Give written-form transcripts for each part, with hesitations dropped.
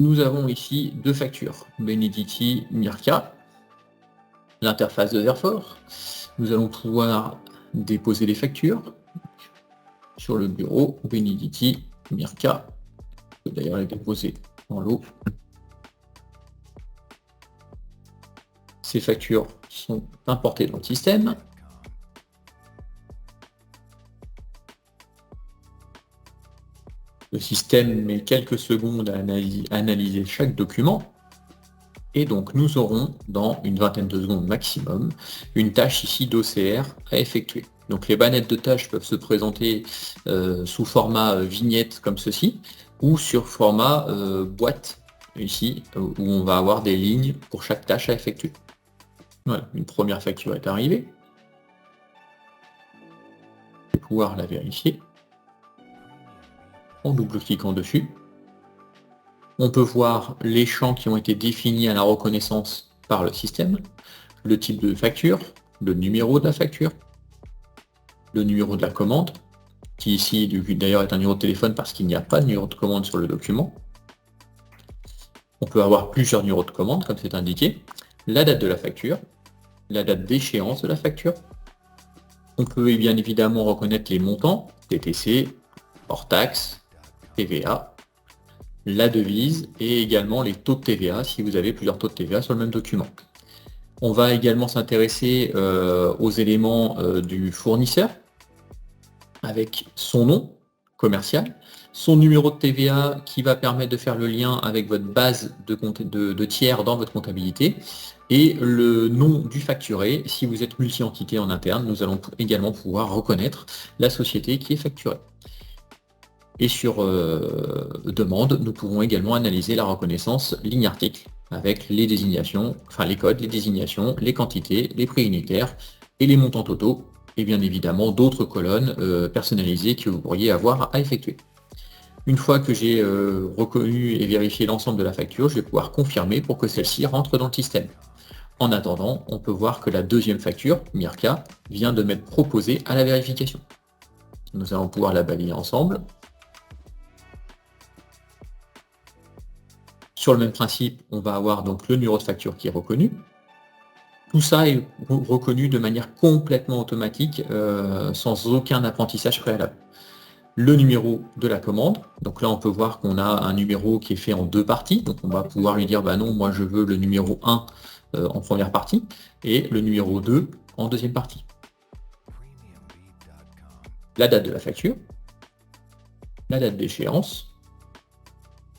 Nous avons ici deux factures, Benediti, Mirka, l'interface de Verfort. Nous allons pouvoir déposer les factures sur le bureau, Benediti, Mirka. Je peux d'ailleurs les déposer en lot. Ces factures sont importées dans le système. Le système met quelques secondes à analyser chaque document. Et donc nous aurons, dans une vingtaine de secondes maximum, une tâche ici d'OCR à effectuer. Donc les bannettes de tâches peuvent se présenter sous format vignette comme ceci, ou sur format boîte, ici, où on va avoir des lignes pour chaque tâche à effectuer. Voilà, une première facture est arrivée. Je vais pouvoir la vérifier en double-cliquant dessus. On peut voir les champs qui ont été définis à la reconnaissance par le système, le type de facture, le numéro de la facture, le numéro de la commande, qui ici d'ailleurs est un numéro de téléphone parce qu'il n'y a pas de numéro de commande sur le document. On peut avoir plusieurs numéros de commande comme c'est indiqué, la date de la facture, la date d'échéance de la facture. On peut bien évidemment reconnaître les montants, TTC, hors taxe, TVA, la devise et également les taux de TVA si vous avez plusieurs taux de TVA sur le même document. On va également s'intéresser aux éléments du fournisseur avec son nom commercial, son numéro de TVA qui va permettre de faire le lien avec votre base de tiers dans votre comptabilité et le nom du facturé. Si vous êtes multi-entité en interne, nous allons également pouvoir reconnaître la société qui est facturée. Et sur demande, nous pouvons également analyser la reconnaissance ligne article avec les désignations, enfin les codes, les désignations, les quantités, les prix unitaires et les montants totaux, et bien évidemment d'autres colonnes personnalisées que vous pourriez avoir à effectuer. Une fois que j'ai reconnu et vérifié l'ensemble de la facture, je vais pouvoir confirmer pour que celle-ci rentre dans le système. En attendant, on peut voir que la deuxième facture, Mirka, vient de m'être proposée à la vérification. Nous allons pouvoir la balayer ensemble. Sur le même principe, on va avoir donc le numéro de facture qui est reconnu. Tout ça est reconnu de manière complètement automatique, sans aucun apprentissage préalable. Le numéro de la commande, donc là on peut voir qu'on a un numéro qui est fait en deux parties, donc on va pouvoir lui dire bah non, moi je veux le numéro 1 en première partie et le numéro 2 en deuxième partie. La date de la facture, la date d'échéance,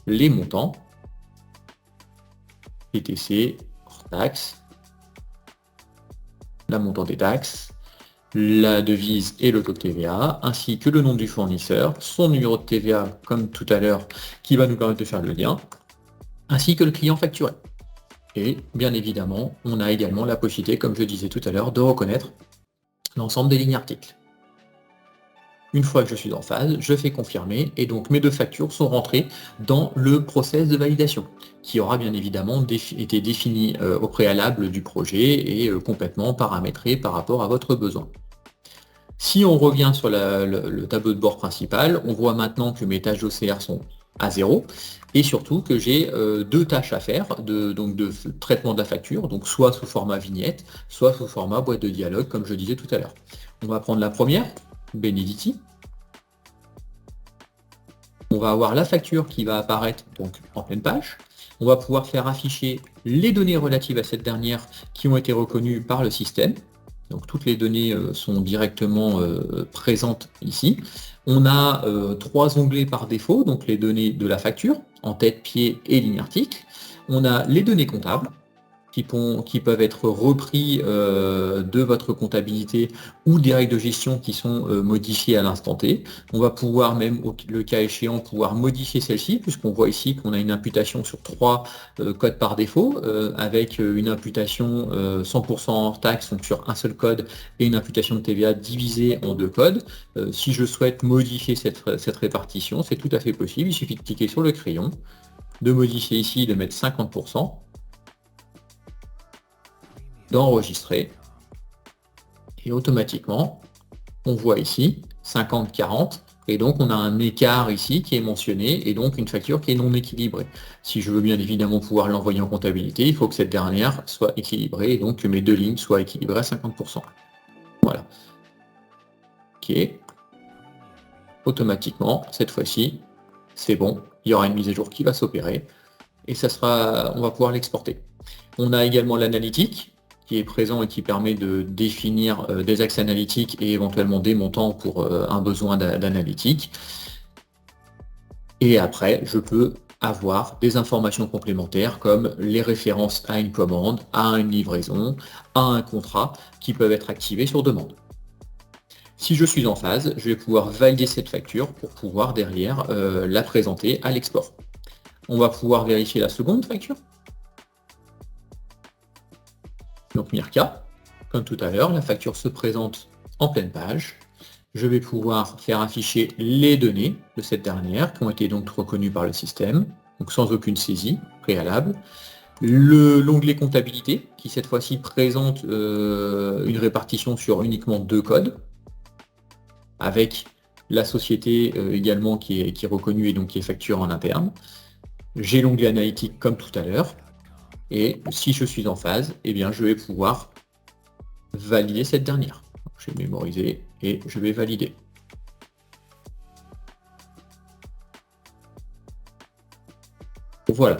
les montants, TTC, hors taxe, la montant des taxes, la devise et le taux de TVA, ainsi que le nom du fournisseur, son numéro de TVA, comme tout à l'heure, qui va nous permettre de faire le lien, ainsi que le client facturé. Et bien évidemment, on a également la possibilité, comme je disais tout à l'heure, de reconnaître l'ensemble des lignes articles. Une fois que je suis en phase, je fais confirmer et donc mes deux factures sont rentrées dans le process de validation qui aura bien évidemment été défini au préalable du projet et complètement paramétré par rapport à votre besoin. Si on revient sur le tableau de bord principal, on voit maintenant que mes tâches d'OCR sont à 0 et surtout que j'ai deux tâches à faire de traitement de la facture, donc soit sous format vignette, soit sous format boîte de dialogue comme je disais tout à l'heure. On va prendre la première, Benediti. On va avoir la facture qui va apparaître donc en pleine page. On va pouvoir faire afficher les données relatives à cette dernière qui ont été reconnues par le système. Donc toutes les données sont directement présentes ici. On a trois onglets par défaut, donc les données de la facture, en tête, pied et ligne article. On a les données comptables, qui peuvent être repris de votre comptabilité ou des règles de gestion qui sont modifiées à l'instant T. On va pouvoir même, le cas échéant, pouvoir modifier celle-ci, puisqu'on voit ici qu'on a une imputation sur trois codes par défaut, avec une imputation 100% hors taxe, donc sur un seul code, et une imputation de TVA divisée en deux codes. Si je souhaite modifier cette répartition, c'est tout à fait possible. Il suffit de cliquer sur le crayon, de modifier ici, de mettre 50%, d'enregistrer et automatiquement on voit ici 50-40 Et donc on a un écart ici qui est mentionné, et donc une facture qui est non équilibrée. Si je veux bien évidemment pouvoir l'envoyer en comptabilité, il faut que cette dernière soit équilibrée, et donc que mes deux lignes soient équilibrées à 50%. Voilà. Ok. Automatiquement, cette fois-ci, c'est bon, il y aura une mise à jour qui va s'opérer, et ça sera, on va pouvoir l'exporter. On a également l'analytique qui est présent et qui permet de définir des axes analytiques et éventuellement des montants pour un besoin d'analytique. Et après, je peux avoir des informations complémentaires comme les références à une commande, à une livraison, à un contrat qui peuvent être activés sur demande. Si je suis en phase, je vais pouvoir valider cette facture pour pouvoir derrière la présenter à l'export. On va pouvoir vérifier la seconde facture. Donc Mirka, comme tout à l'heure, la facture se présente en pleine page. Je vais pouvoir faire afficher les données de cette dernière qui ont été donc reconnues par le système, donc sans aucune saisie préalable. L'onglet comptabilité qui cette fois-ci présente une répartition sur uniquement 2 codes, avec la société également qui est reconnue et donc qui est facturée en interne. J'ai l'onglet analytique comme tout à l'heure, et si je suis en phase, eh bien je vais pouvoir valider cette dernière. Je vais mémoriser et je vais valider. Voilà.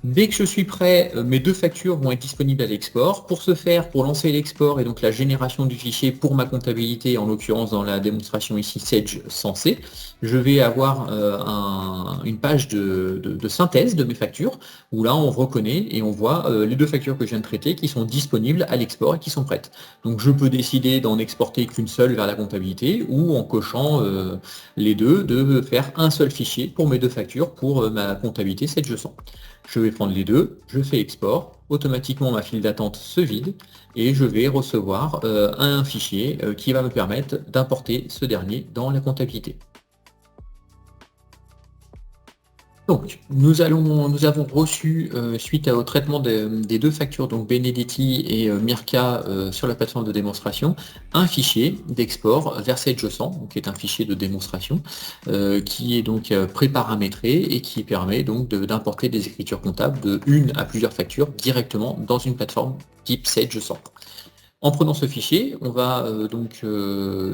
Dès que je suis prêt, mes deux factures vont être disponibles à l'export. Pour ce faire, pour lancer l'export et donc la génération du fichier pour ma comptabilité, en l'occurrence dans la démonstration ici Sage Sensé, je vais avoir une page de synthèse de mes factures, où là on reconnaît et on voit les deux factures que je viens de traiter qui sont disponibles à l'export et qui sont prêtes. Donc je peux décider d'en exporter qu'une seule vers la comptabilité, ou en cochant les deux, de faire un seul fichier pour mes deux factures pour ma comptabilité Sage Sensé. Je vais prendre les deux, je fais export, automatiquement ma file d'attente se vide et je vais recevoir un fichier qui va me permettre d'importer ce dernier dans la comptabilité. Donc, nous avons reçu, suite au traitement des deux factures, donc Benedetti et Mirka sur la plateforme de démonstration, un fichier d'export vers Sage100, qui est un fichier de démonstration, qui est donc préparamétré et qui permet donc d'importer des écritures comptables de une à plusieurs factures directement dans une plateforme type Sage100. En prenant ce fichier, on va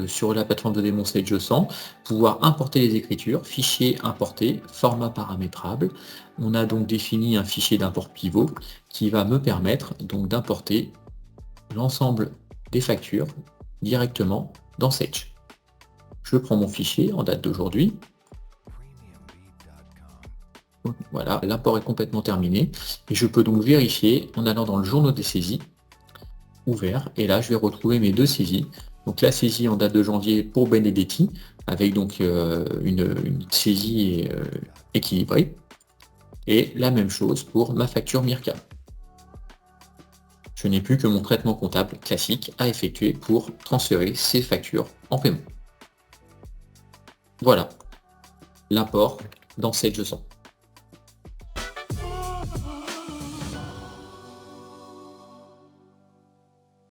sur la plateforme de démon Sage100 pouvoir importer les écritures, fichier importé, format paramétrable. On a donc défini un fichier d'import pivot qui va me permettre donc d'importer l'ensemble des factures directement dans Sage. Je prends mon fichier en date d'aujourd'hui. Voilà, l'import est complètement terminé et je peux donc vérifier en allant dans le journal des saisies ouvert, et là je vais retrouver mes deux saisies. Donc la saisie en date de janvier pour Benedetti, avec donc une saisie équilibrée, et la même chose pour ma facture Mirka. Je n'ai plus que mon traitement comptable classique à effectuer pour transférer ces factures en paiement. Voilà, l'import dans Sage100.